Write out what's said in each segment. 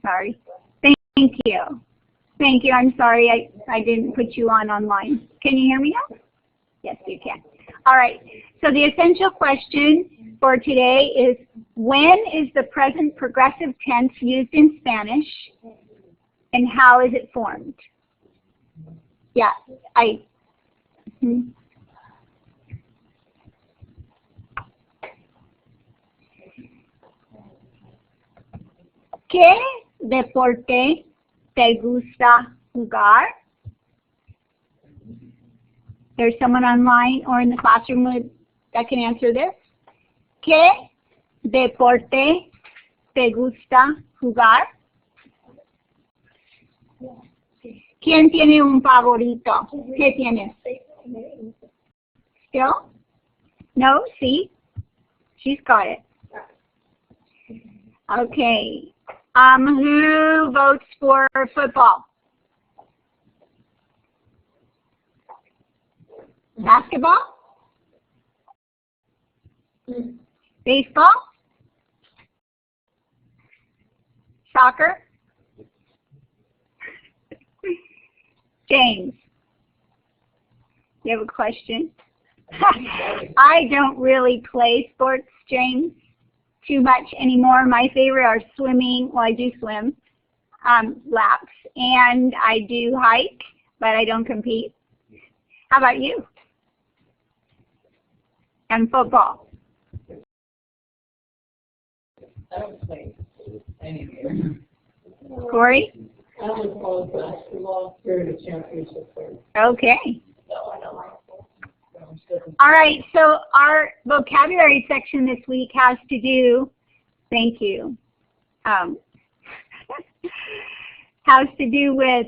Sorry. Thank you. Thank you. I'm sorry I didn't put you on online. Can you hear me now? Yes, you can. All right. So the essential question for today is, when is the present progressive tense used in Spanish, and how is it formed? Yeah, ¿Qué deporte te gusta jugar? There's someone online or in the classroom that can answer this. ¿Qué deporte te gusta jugar? ¿Quién tiene un favorito? ¿Qué tienes? Still? No? See? She's got it. Okay. Who votes for football? Basketball? Baseball? Soccer? James, you have a question? I don't really play sports, James, too much anymore. My favorite are swimming. Well, I do swim laps, and I do hike, but I don't compete. How about you? And football? I don't play anything. Corey? I only follow basketball during the championship. Okay. No, I don't like it. All right, so our vocabulary section this week has to do, thank you, has to do with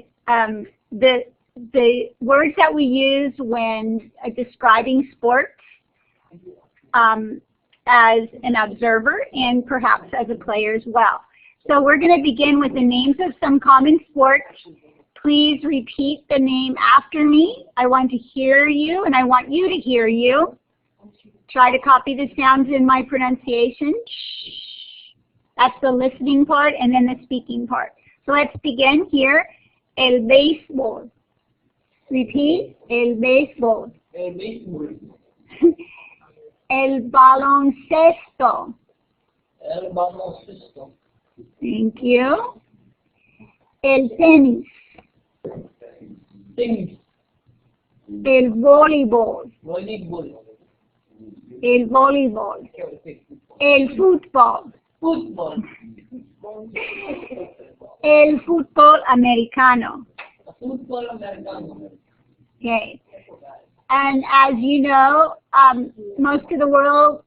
the words that we use when describing sports as an observer and perhaps as a player as well. So we're going to begin with the names of some common sports. Please repeat the name after me. I want to hear you, and I want you to hear you. Try to copy the sounds in my pronunciation. That's the listening part, and then the speaking part. So let's begin here. El béisbol. Repeat. El béisbol. El béisbol. El baloncesto. El baloncesto. Thank you. El tenis. Tenis. El voleibol. Voleibol. El voleibol. El fútbol. Fútbol. El fútbol americano. Fútbol americano. Okay. And as you know, most of the world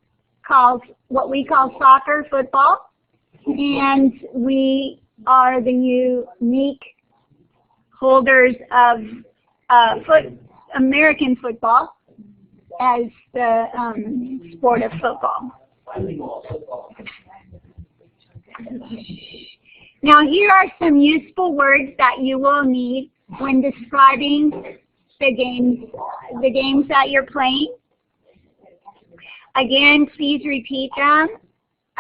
calls what we call soccer football. And we are the unique holders of American football as the sport of football. Now here are some useful words that you will need when describing the games that you're playing. Again, please repeat them.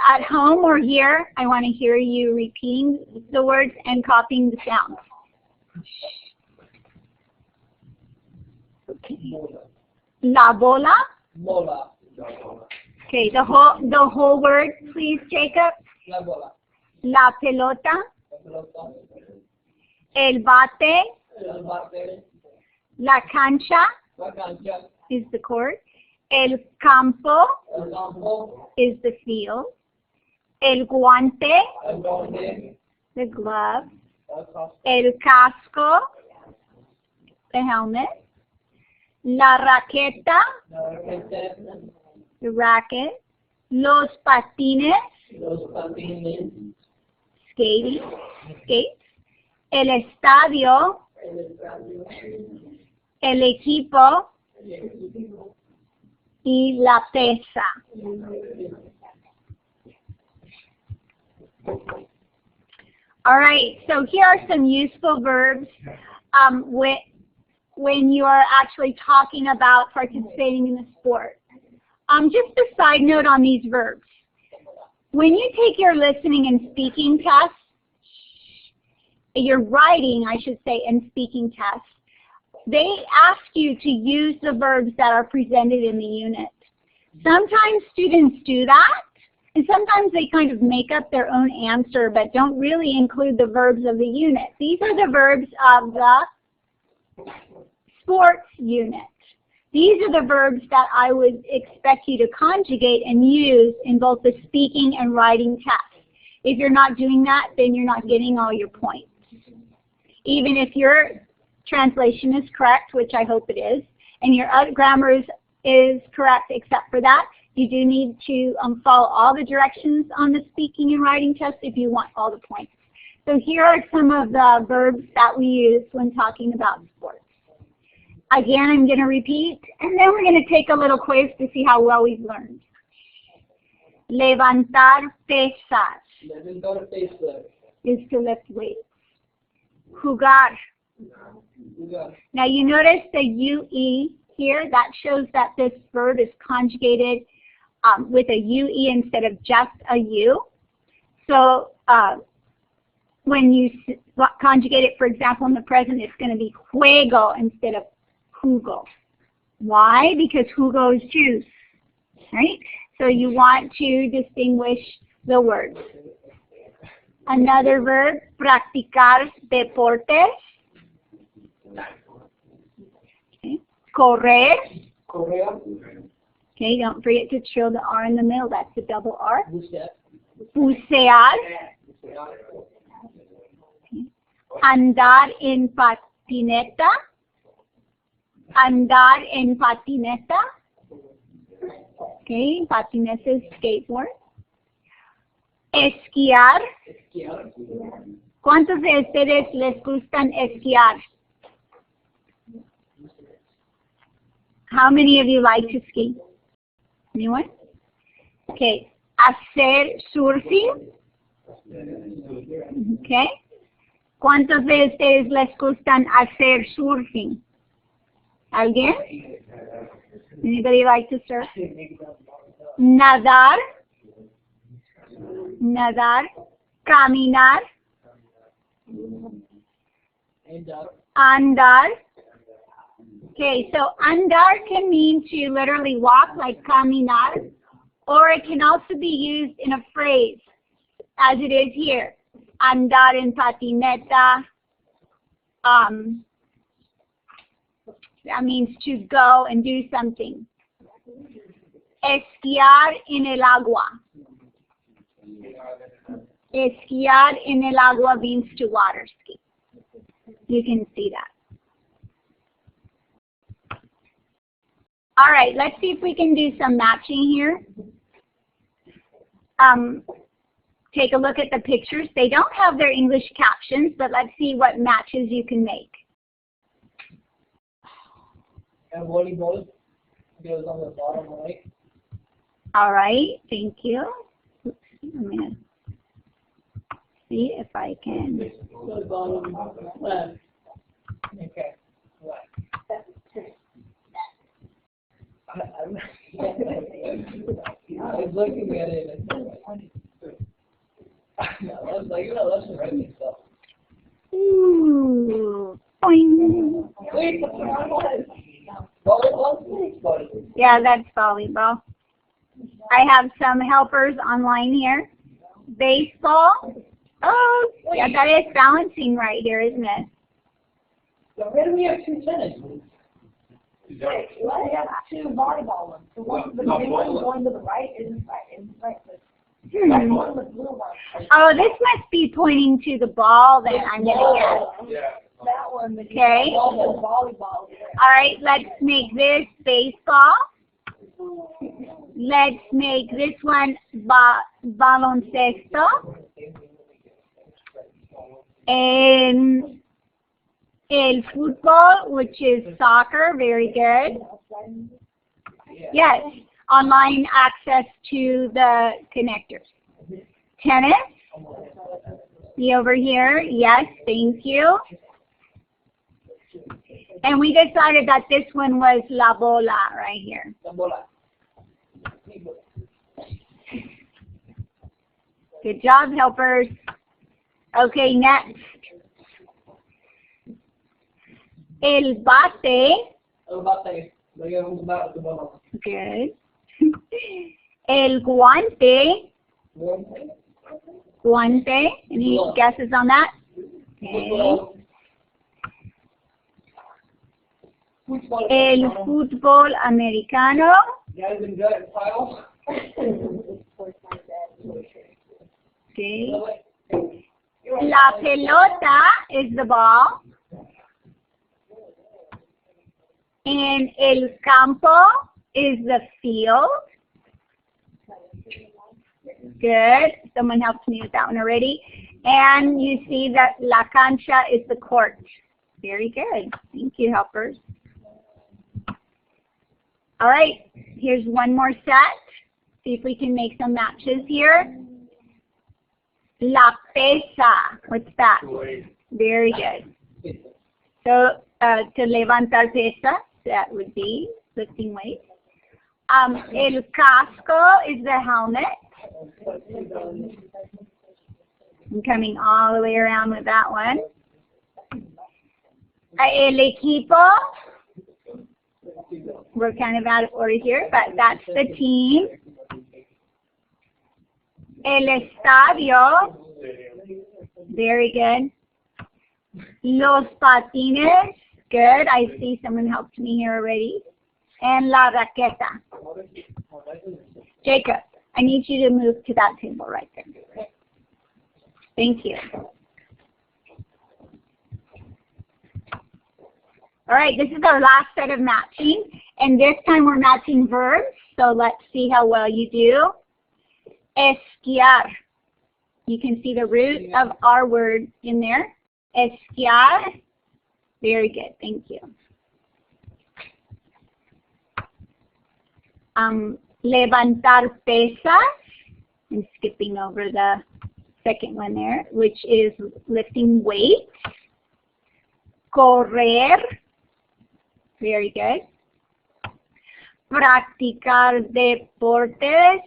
At home or here, I want to hear you repeating the words and copying the sounds. Okay. La bola. Bola. Okay, the whole word, please, Jacob. La bola. La pelota. La pelota. El bate. El bate. La cancha. La cancha. Is the court. El campo. El campo. Is the field. El guante. El guante. The glove. El casco. El casco. The helmet. La raqueta. La raqueta. The racket. Los patines. Los patines. Skating. Skates. El estadio. El estadio. El equipo. El equipo. Y la pesa. All right, so here are some useful verbs when you are actually talking about participating in the sport. Just a side note on these verbs. When you take your listening and speaking tests, your writing, I should say, and speaking tests, they ask you to use the verbs that are presented in the unit. Sometimes students do that, and sometimes they kind of make up their own answer but don't really include the verbs of the unit. These are the verbs of the sports unit. These are the verbs that I would expect you to conjugate and use in both the speaking and writing tests. If you're not doing that, then you're not getting all your points. Even if your translation is correct, which I hope it is, and your grammar is correct except for that, you do need to follow all the directions on the speaking and writing test if you want all the points. So here are some of the verbs that we use when talking about sports. Again, I'm going to repeat, and then we're going to take a little quiz to see how well we've learned. Levantar pesas is to lift weights. Jugar. Now you notice the UE here. That shows that this verb is conjugated with a UE instead of just a U. So when you conjugate it, for example, in the present, it's going to be juego instead of jugo. Why? Because jugo is juice, right? So you want to distinguish the words. Another verb, practicar deportes. Okay. Correr. Okay, don't forget to trill the R in the middle. That's the double R. Bucear. Okay. Andar en patineta. Andar en patineta. Okay, patineta is skateboard. Esquiar. ¿Cuántos de ustedes les gustan esquiar? How many of you like to ski? Anyone? Okay. Hacer surfing. Okay. ¿Cuántos de ustedes les gustan hacer surfing? ¿Alguien? Anybody like to surf? Nadar. Nadar. Caminar. Andar. Okay, so andar can mean to literally walk, like caminar, or it can also be used in a phrase, as it is here. Andar en patineta. That means to go and do something. Esquiar en el agua. Esquiar en el agua means to water ski. You can see that. All right, let's see if we can do some matching here. Take a look at the pictures. They don't have their English captions, but let's see what matches you can make. And volleyball goes on the bottom right. All right, thank you. Oops, I'm going to see if I can. The bottom left. Okay, left. I was looking at it and I was like, you know, that's the right stuff. Ooh, boing. Wait, that's what I was. Volleyball? Yeah, that's volleyball. I have some helpers online here. Baseball. Oh, yeah, that is balancing right here, isn't it? So where do we have two tennis? We have two volleyball ones. The one, the green one going to the right is right. Oh, this must be pointing to the ball that I'm going to get. That one. Okay. Volleyball. All right, let's make this baseball. Let's make this one baloncesto. And el fútbol, which is soccer, very good. Yes, online access to the connectors. Tennis, see over here, yes, thank you. And we decided that this one was la bola right here. Good job, helpers. Okay, next, El bate. El bate. Lagyan mo ba ito ba? Good. El guante. Guante. Any guesses on that? Okay. El fútbol americano. Guys in good title. Okay. La pelota is the ball. And el campo is the field. Good. Someone helped me with that one already. And you see that la cancha is the court. Very good. Thank you, helpers. All right. Here's one more set. See if we can make some matches here. La pesa. What's that? Very good. So to levantar pesa, that would be lifting weights. El casco is the helmet. I'm coming all the way around with that one. El equipo. We're kind of out of order here, but that's the team. El estadio. Very good. Los patines. Good. I see someone helped me here already. And la raqueta. Jacob, I need you to move to that table right there. Thank you. All right, this is our last set of matching. And this time we're matching verbs. So let's see how well you do. Esquiar. You can see the root of our word in there. Esquiar. Very good. Thank you. Levantar pesas. I'm skipping over the second one there, which is lifting weights. Correr. Very good. Practicar deportes.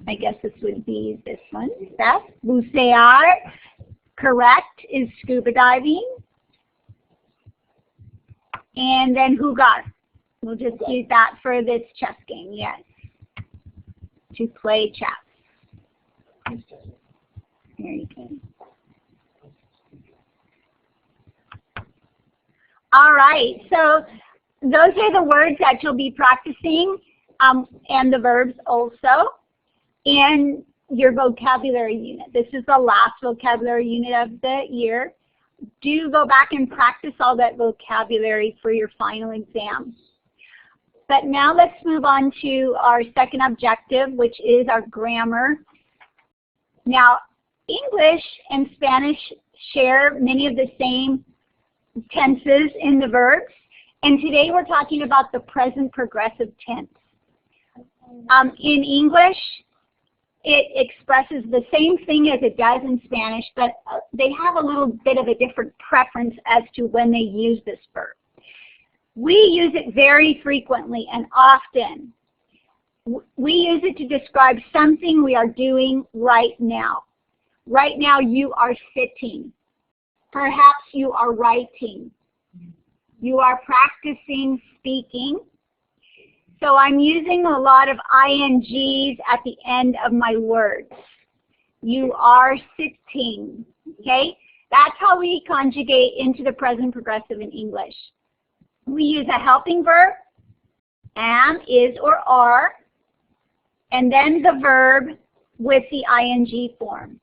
I guess this would be this one. Steph. Bucear. Correct is scuba diving. And then jugar. We'll just use that for this chess game, yes. To play chess. Very good. All right, so those are the words that you'll be practicing, and the verbs also, and your vocabulary unit. This is the last vocabulary unit of the year. Do go back and practice all that vocabulary for your final exam. But now let's move on to our second objective, which is our grammar. Now, English and Spanish share many of the same tenses in the verbs, and today we're talking about the present progressive tense. In English, it expresses the same thing as it does in Spanish, but they have a little bit of a different preference as to when they use this verb. We use it very frequently and often. We use it to describe something we are doing right now. Right now you are sitting. Perhaps you are writing. You are practicing speaking. So I'm using a lot of INGs at the end of my words. You are sitting, okay? That's how we conjugate into the present progressive in English. We use a helping verb, am, is, or are, and then the verb with the ING form.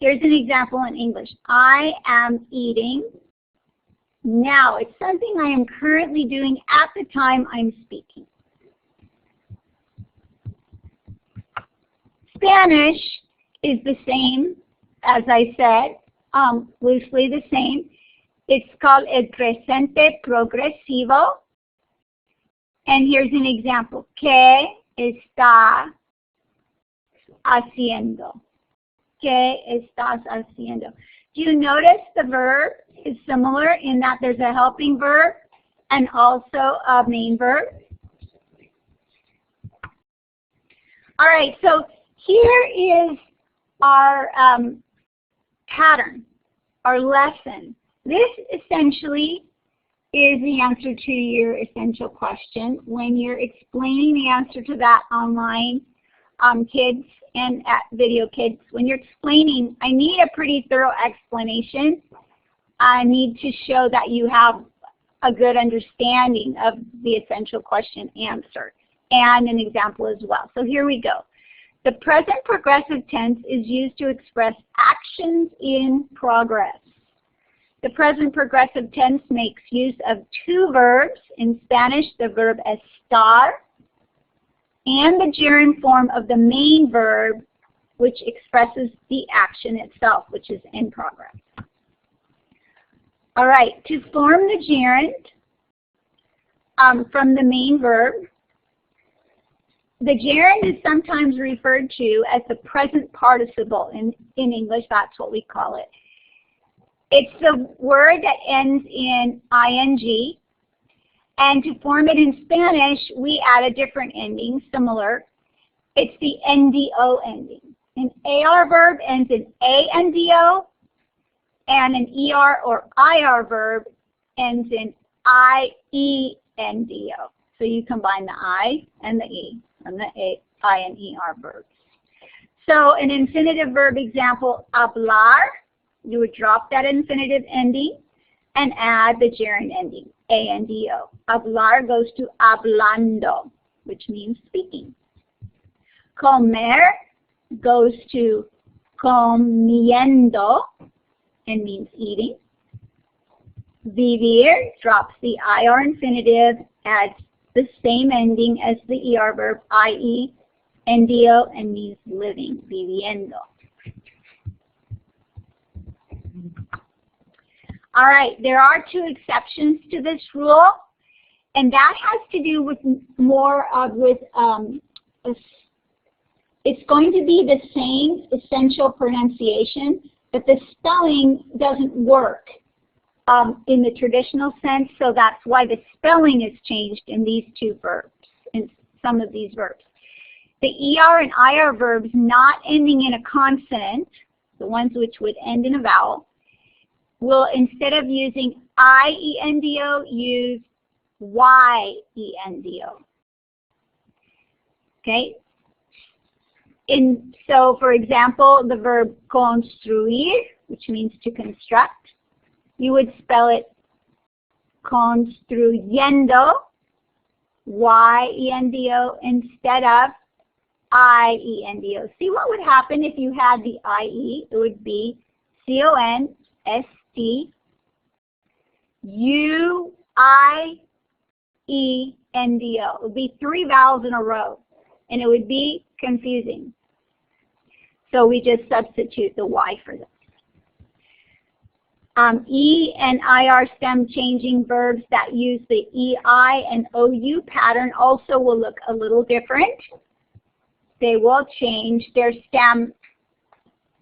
Here's an example in English. I am eating. Now, it's something I am currently doing at the time I'm speaking. Spanish is the same, as I said, loosely the same. It's called el presente progresivo. And here's an example. ¿Qué está haciendo? ¿Qué estás haciendo? Do you notice the verb is similar in that there's a helping verb and also a main verb? All right, so here is our pattern, our lesson. This essentially is the answer to your essential question. When you're explaining the answer to that online, kids and at Video Kids, when you're explaining, I need a pretty thorough explanation. I need to show that you have a good understanding of the essential question answer and an example as well. So here we go. The present progressive tense is used to express actions in progress. The present progressive tense makes use of two verbs. In Spanish, the verb estar and the gerund form of the main verb, which expresses the action itself, which is in progress. All right, to form the gerund from the main verb, the gerund is sometimes referred to as the present participle. In English, that's what we call it. It's the word that ends in ing, and to form it in Spanish, we add a different ending, similar. It's the NDO ending. An AR verb ends in ANDO, and an ER or IR verb ends in IENDO. So you combine the I and the E and the I and ER verbs. So an infinitive verb example, hablar, you would drop that infinitive ending and add the gerund ending, ANDO. Hablar goes to hablando, which means speaking. Comer goes to comiendo and means eating. Vivir drops the IR infinitive, adds the same ending as the ER verb, IE, NDO, and means living, viviendo. All right, there are two exceptions to this rule, and that has to do with it's going to be the same essential pronunciation, but the spelling doesn't work in the traditional sense, so that's why the spelling is changed in these two verbs, in some of these verbs. The ER and IR verbs not ending in a consonant, the ones which would end in a vowel, will, instead of using IENDO, use YENDO. Okay? So, for example, the verb construir, which means to construct, you would spell it construyendo, YENDO, instead of IENDO. See what would happen if you had the IE? It would be CONSTUIENDO. It would be three vowels in a row, and it would be confusing. So we just substitute the Y for this. E and IR stem changing verbs that use the EI and OU pattern also will look a little different. They will change their stem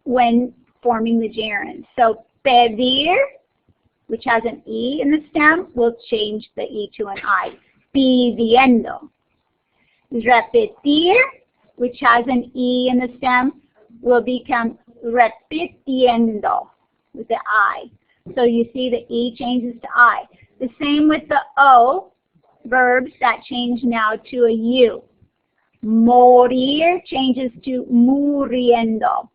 when forming the gerund. So pedir, which has an E in the stem, will change the E to an I. Pidiendo. Repetir, which has an E in the stem, will become repitiendo with the I. So you see the E changes to I. The same with the O verbs that change now to a U. Morir changes to muriendo.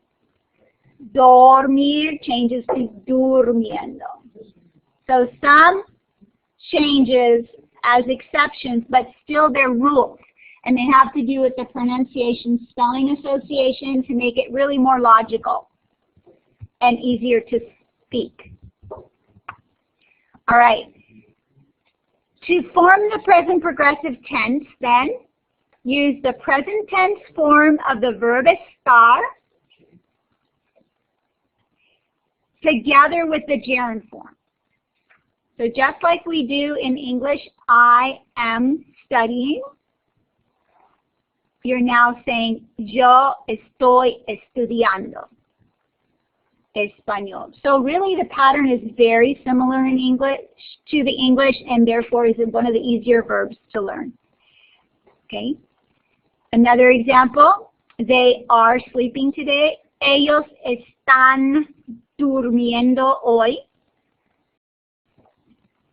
Dormir changes to durmiendo. So some changes as exceptions, but still they're rules. And they have to do with the pronunciation spelling association to make it really more logical and easier to speak. All right. To form the present progressive tense, then, use the present tense form of the verb estar together with the gerund form. So just like we do in English, I am studying, you're now saying, yo estoy estudiando español. So really the pattern is very similar in English to the English, and therefore is one of the easier verbs to learn. Okay. Another example, they are sleeping today. Ellos están durmiendo hoy?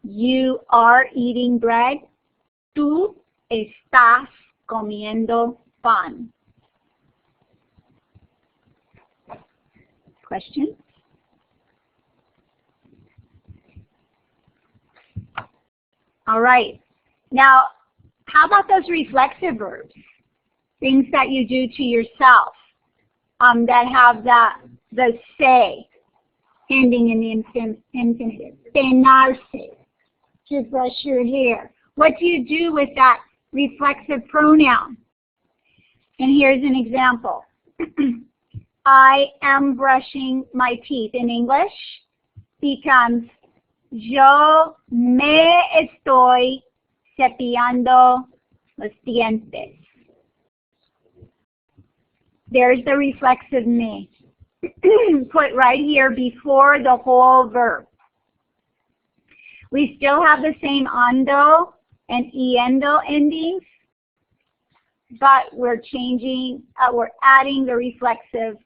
You are eating bread. Tú estás comiendo pan. Questions? All right. Now, how about those reflexive verbs? Things that you do to yourself that have the se ending in the infinitive. Peinarse, to brush your hair. What do you do with that reflexive pronoun? And here's an example. I am brushing my teeth. In English becomes yo me estoy cepillando los dientes. There's the reflexive me. Put right here before the whole verb. We still have the same ando and iendo endings, but we're changing, we're adding the reflexive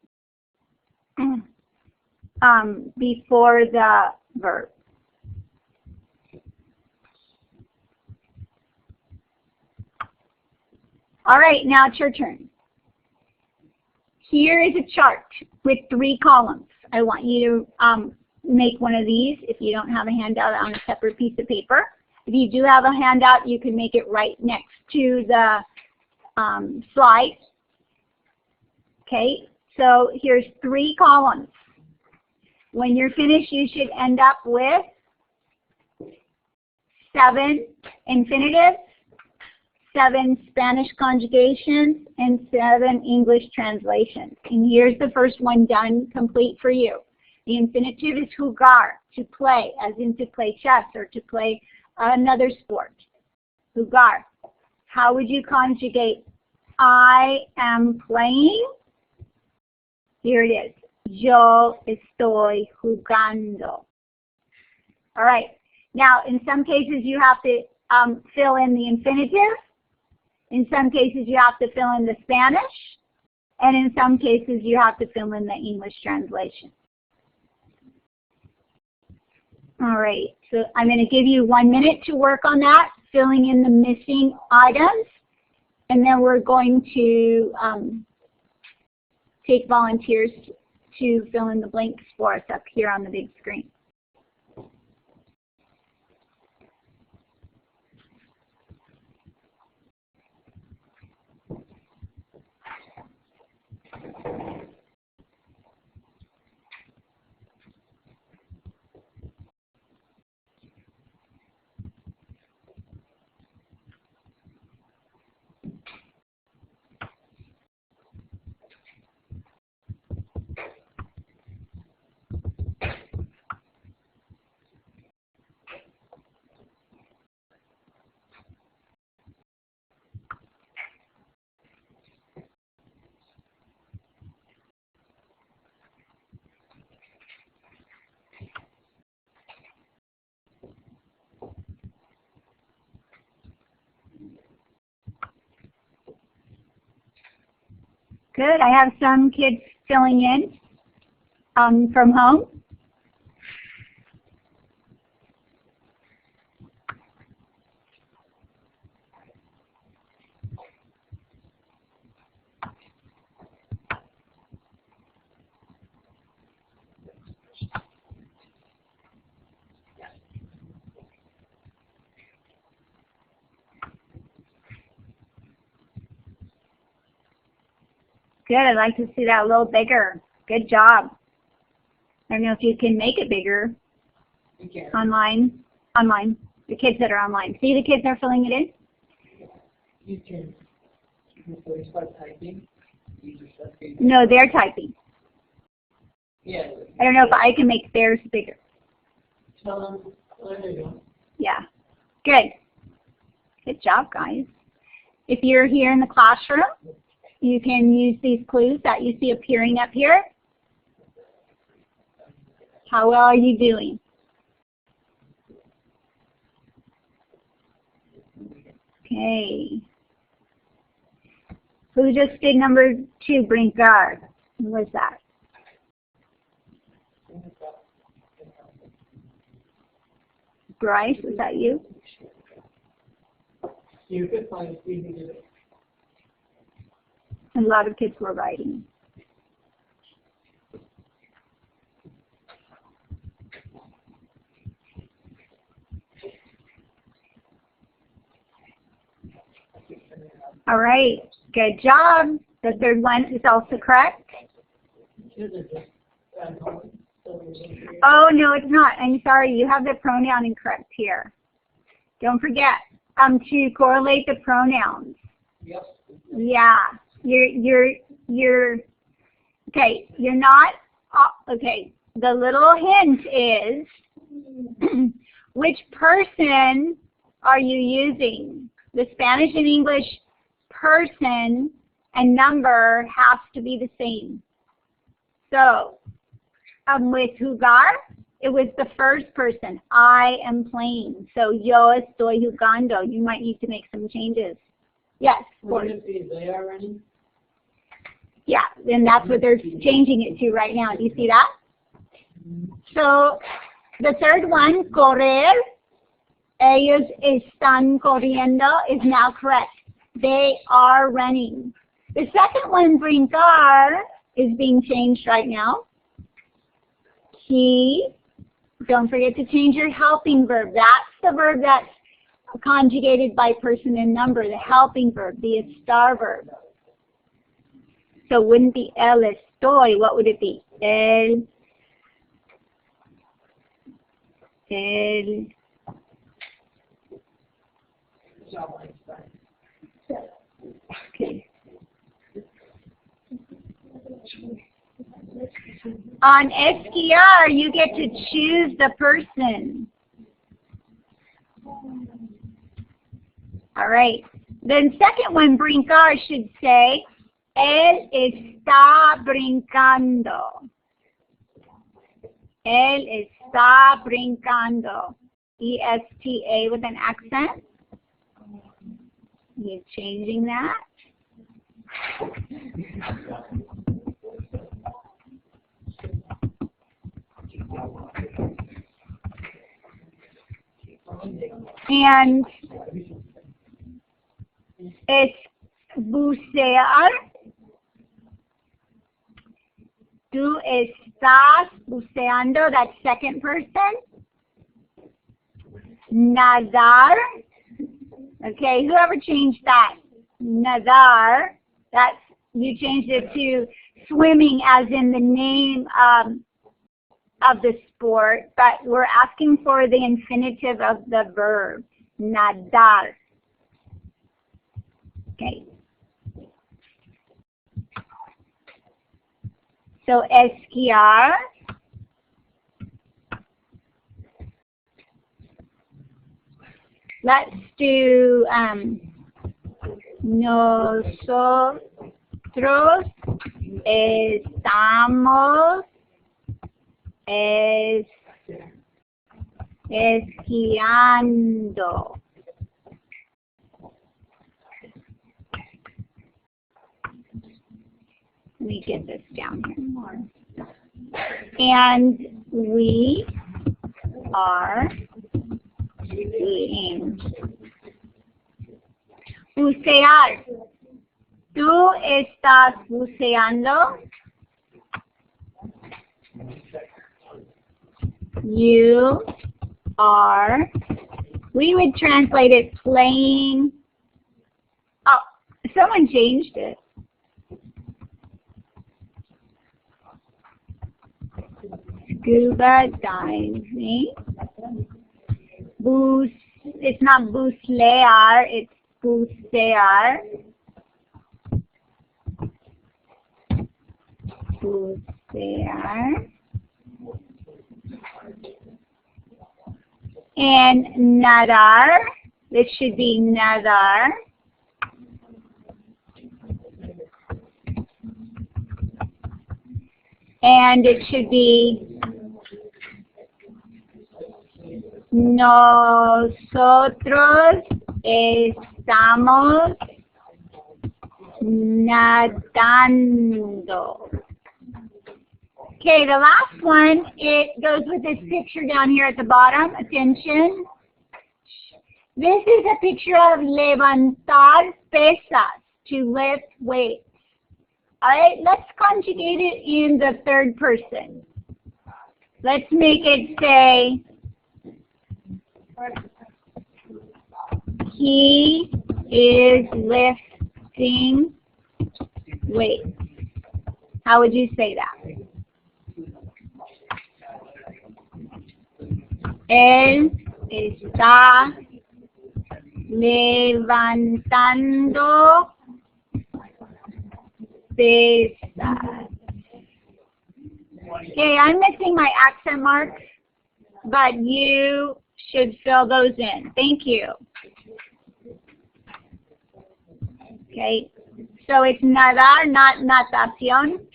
before the verb. All right, now it's your turn. Here is a chart with 3 columns. I want you to make one of these if you don't have a handout on a separate piece of paper. If you do have a handout, you can make it right next to the slide. Okay, so here's 3 columns. When you're finished, you should end up with 7 infinitives, 7 Spanish conjugations, and 7 English translations. And here's the first one done, complete for you. The infinitive is jugar, to play, as in to play chess or to play another sport. Jugar. How would you conjugate I am playing? Here it is. Yo estoy jugando. All right. Now, in some cases, you have to fill in the infinitive. In some cases, you have to fill in the Spanish. And in some cases, you have to fill in the English translation. All right. So I'm going to give you 1 minute to work on that, filling in the missing items. And then we're going to take volunteers to fill in the blanks for us up here on the big screen. Good. I have some kids filling in from home. Good. I'd like to see that a little bigger. Good job. I don't know if you can make it bigger. Online. The kids that are online. See, the kids are filling it in? You can, before you start typing, use your subscribe. No, they're typing. Yeah. I don't know if I can make theirs bigger. Tell them, oh, there you go. Yeah. Good. Good job, guys. If you're here in the classroom, you can use these clues that you see appearing up here. How well are you doing? Okay. Who just did number 2, brincar? Who was that? Bryce, was that you? You could find a few. A lot of kids were writing. All right, good job. The third one is also correct. Oh, no, it's not. I'm sorry. You have the pronoun incorrect here. Don't forget to correlate the pronouns. Yep. Yeah. You're okay. You're not okay. The little hint is which person are you using? The Spanish and English person and number has to be the same. So with jugar, it was the first person. I am playing. So yo estoy jugando. You might need to make some changes. Yes. They are running. Yeah, and that's what they're changing it to right now. Do you see that? So the third one, correr, ellos están corriendo, is now correct. They are running. The second one, brincar, is being changed right now. He, don't forget to change your helping verb. That's the verb that's conjugated by person and number, the helping verb, the estar verb. So it wouldn't be el estoy. What would it be? El. Okay. On esquiar, you get to choose the person. All right. The second one, brincar, should say, él está brincando. Él está brincando. E-S-T-A with an accent. You're changing that. And it's bucear. Tú estás buceando, that's second person. Nadar. Okay, whoever changed that? Nadar. That's, you changed it to swimming as in the name of the sport, but we're asking for the infinitive of the verb, nadar. Okay. So esquiar. Let's do nosotros estamos esquiando. Let me get this down here more. And we are skiing. Bucear. ¿Tú estás buceando? You are. We would translate it playing. Oh, someone changed it. Scuba diving. It's not bucear, it's bucear. Bucear. And nadar. This should be nadar. And it should be nosotros estamos nadando. Okay, the last one, it goes with this picture down here at the bottom. Attention. This is a picture of levantar pesas, to lift weights. All right, let's conjugate it in the third person. Let's make it say, he is lifting weights. How would you say that? Él está levantando pesas. Okay, I'm missing my accent marks, but you should fill those in. Thank you. Okay, so it's nadar, not natación.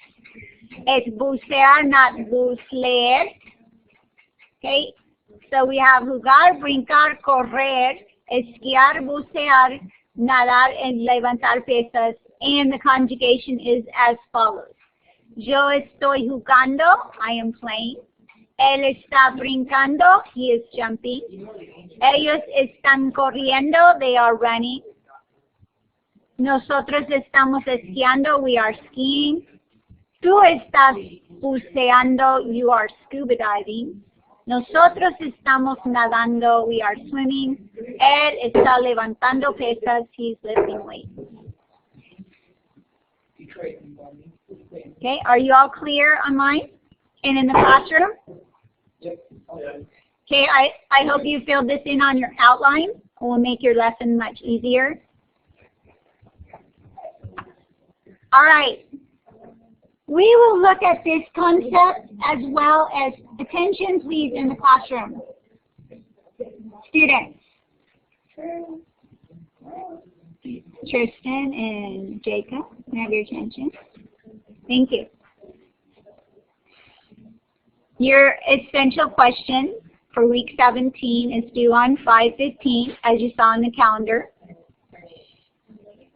It's bucear, not bucear. Okay, so we have jugar, brincar, correr, esquiar, bucear, nadar, and levantar pesas. And the conjugation is as follows. Yo estoy jugando, I am playing. Él está brincando, he is jumping. Ellos están corriendo, they are running. Nosotros estamos esquiando, we are skiing. Tú estás buceando, you are scuba diving. Nosotros estamos nadando, we are swimming. Él está levantando pesas, he's lifting weights. Okay, are you all clear online and in the classroom? Okay, I hope you filled this in on your outline. It will make your lesson much easier. All right. We will look at this concept as well as attention please in the classroom. Students. Tristan and Jacob, can I have your attention? Thank you. Your essential question for week 17 is due on 5/15, as you saw in the calendar.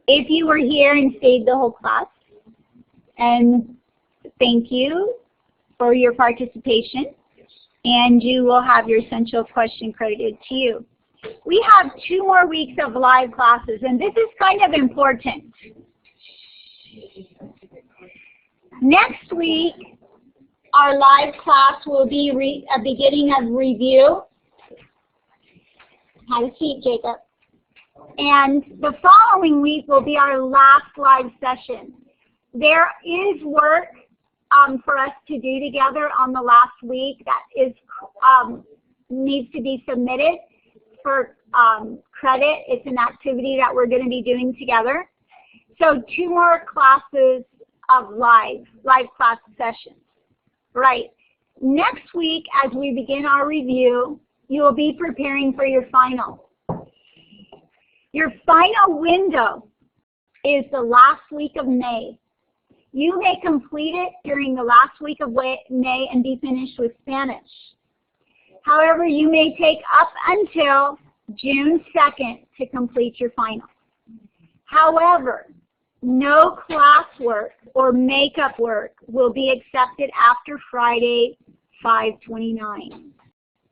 If you were here and stayed the whole class, and thank you for your participation, and you will have your essential question credited to you. We have 2 more weeks of live classes, and this is kind of important. Next week, our live class will be a beginning of review. Have a seat, Jacob. And the following week will be our last live session. There is work for us to do together on the last week that is needs to be submitted for credit. It's an activity that we're going to be doing together. So 2 more classes of live class sessions. Right. Next week, as we begin our review, you will be preparing for your final. Your final window is the last week of May. You may complete it during the last week of May and be finished with Spanish. However, you may take up until June 2nd to complete your final. However, no classwork or makeup work will be accepted after Friday, 5/29.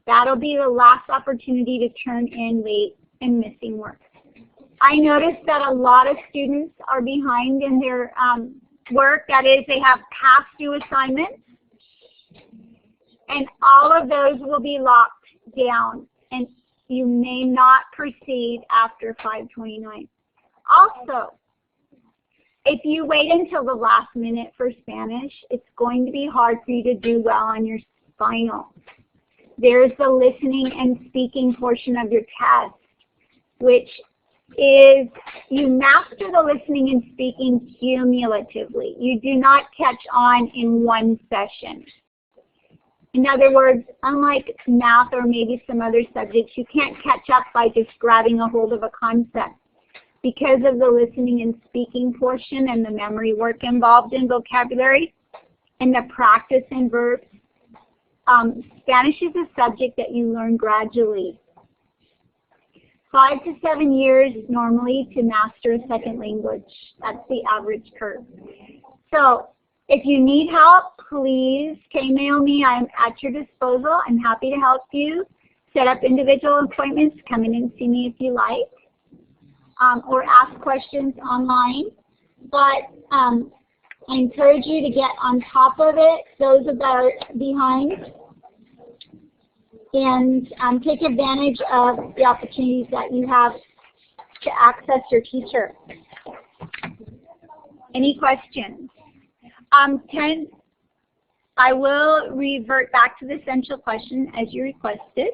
That'll be the last opportunity to turn in late and missing work. I noticed that a lot of students are behind in their work. That is, they have past due assignments. And all of those will be locked down, and you may not proceed after 5/29. Also, if you wait until the last minute for Spanish, it's going to be hard for you to do well on your final. There's the listening and speaking portion of your test, which is you master the listening and speaking cumulatively. You do not catch on in one session. In other words, unlike math or maybe some other subjects, you can't catch up by just grabbing a hold of a concept. Because of the listening and speaking portion and the memory work involved in vocabulary and the practice in verbs, Spanish is a subject that you learn gradually. 5 to 7 years normally to master a second language. That's the average curve. So if you need help, please K-mail me. I'm at your disposal. I'm happy to help you. set up individual appointments, come in and see me if you like, or ask questions online. But I encourage you to get on top of it, those that are behind, and take advantage of the opportunities that you have to access your teacher. Any questions? I will revert back to the essential question as you requested.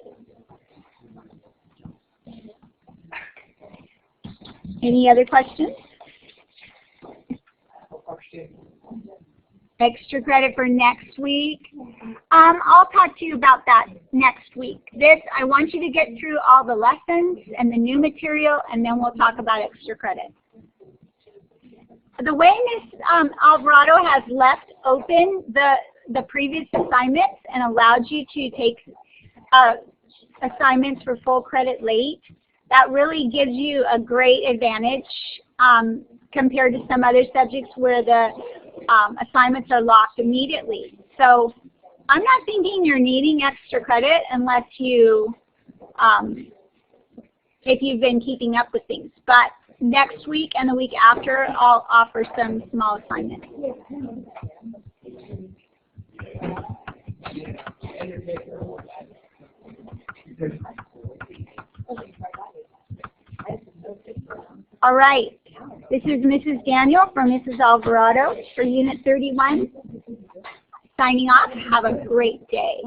Any other questions? Extra credit for next week. I'll talk to you about that next week. I want you to get through all the lessons and the new material, and then we'll talk about extra credit. The way Ms. Alvarado has left open the previous assignments and allowed you to take assignments for full credit late, that really gives you a great advantage compared to some other subjects where the assignments are locked immediately. So I'm not thinking you're needing extra credit unless you, if you've been keeping up with things. But next week and the week after, I'll offer some small assignments. All right. This is Mrs. Daniel from Mrs. Alvarado for Unit 31. Signing off. Have a great day.